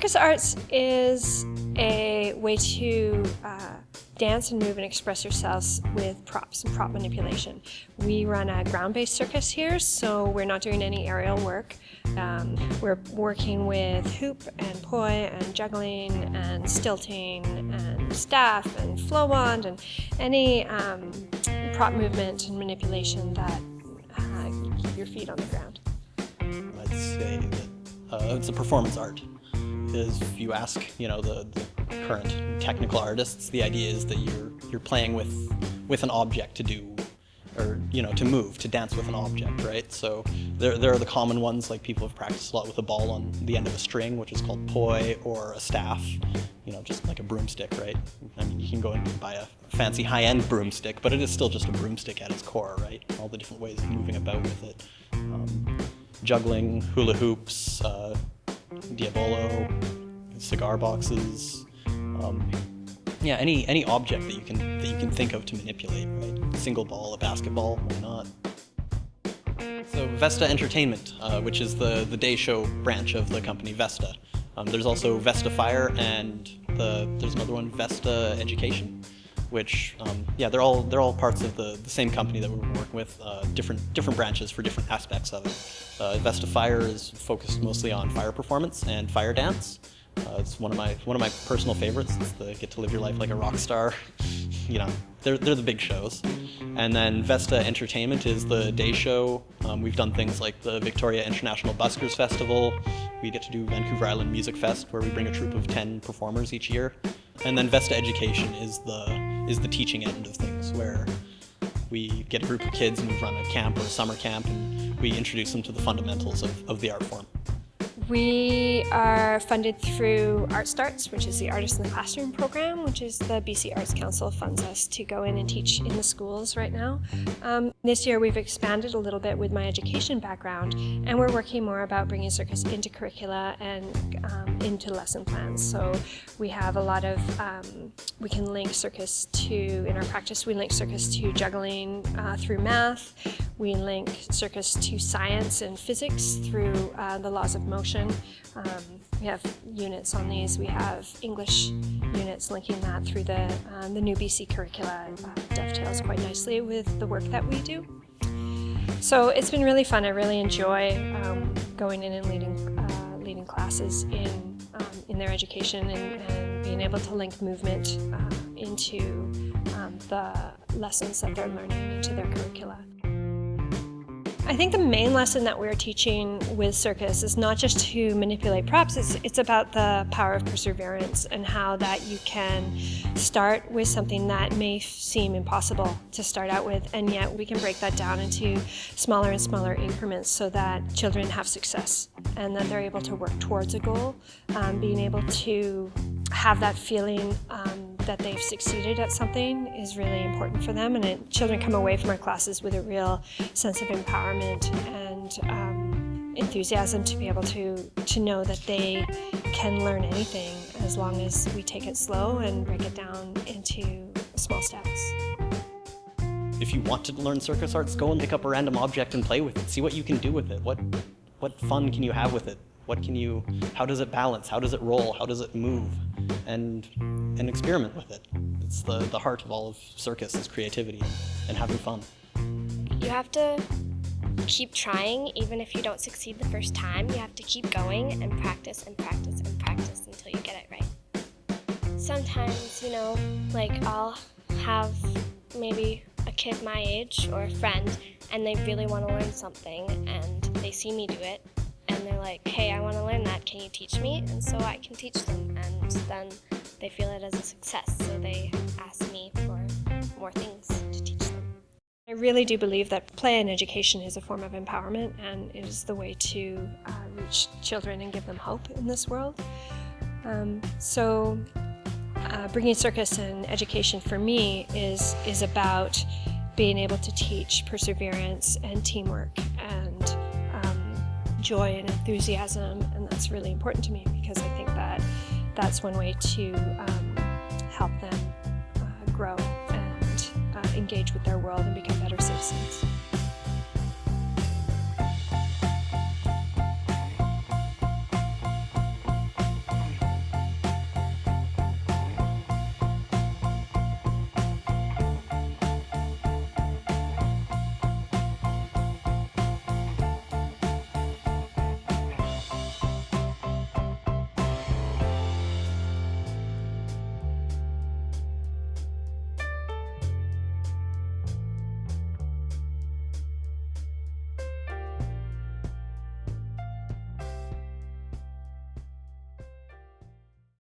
Circus arts is a way to dance and move and express yourselves with props and prop manipulation. We run a ground-based circus here, so we're not doing any aerial work. We're working with hoop and poi and juggling and stilting and staff and flow wand and any prop movement and manipulation that keep your feet on the ground. I'd say that it's a performance art. If you ask, the current technical artists, the idea is that you're playing with an object to do, or to move, to dance with an object, right? So there are the common ones, like people have practiced a lot with a ball on the end of a string, which is called poi, or a staff, just like a broomstick, right? I mean, you can go and buy a fancy high-end broomstick, but it is still just a broomstick at its core, right? All the different ways of moving about with it. Juggling, hula hoops, diabolo, cigar boxes, any object that you can think of to manipulate, right? A single ball, a basketball, why not? So Vesta Entertainment, which is the day show branch of the company Vesta. There's also Vesta Fire, and there's another one, Vesta Education, which they're all parts of the same company that we're working with, different branches for different aspects of it. Vesta Fire is focused mostly on fire performance and fire dance. It's one of my personal favorites. It's the get to live your life like a rock star. They're the big shows. And then Vesta Entertainment is the day show. We've done things like the Victoria International Buskers Festival. We get to do Vancouver Island Music Fest, where we bring a troupe of 10 performers each year. And then Vesta Education is the teaching end of things, where we get a group of kids and we run a camp or a summer camp, and we introduce them to the fundamentals of the art form. We are funded through Art Starts, which is the Artist in the Classroom program, which is the BC Arts Council funds us to go in and teach in the schools right now. This year we've expanded a little bit with my education background, and we're working more about bringing circus into curricula and into lesson plans. So we have a lot of, we can link circus to, in our practice, we link circus to juggling through math. We link circus to science and physics through the laws of motion. We have units on these. We have English units linking that through the new BC curricula. Dovetails quite nicely with the work that we do. So it's been really fun. I really enjoy going in and leading classes in their education and being able to link movement into the lessons that they're learning into their curricula. I think the main lesson that we're teaching with circus is not just to manipulate props, it's about the power of perseverance and how that you can start with something that may seem impossible to start out with, and yet we can break that down into smaller and smaller increments so that children have success and that they're able to work towards a goal, being able to have that feeling that they've succeeded at something is really important for them, and children come away from our classes with a real sense of empowerment and enthusiasm to be able to know that they can learn anything as long as we take it slow and break it down into small steps. If you want to learn circus arts, go and pick up a random object and play with it. See what you can do with it. What fun can you have with it? How does it balance? How does it roll? How does it move? And experiment with it. It's the heart of all of circus is creativity and having fun. You have to keep trying, even if you don't succeed the first time. You have to keep going and practice and practice and practice until you get it right. Sometimes, I'll have maybe a kid my age or a friend, and they really want to learn something, and they see me do it, and they're like, hey, I want to learn that, can you teach me? And so I can teach them, and then they feel it as a success, so they ask me for more things to teach them. I really do believe that play and education is a form of empowerment, and it is the way to reach children and give them hope in this world. Bringing circus and education for me is about being able to teach perseverance and teamwork and joy and enthusiasm, and that's really important to me because I think that that's one way to help them grow and engage with their world and become better citizens.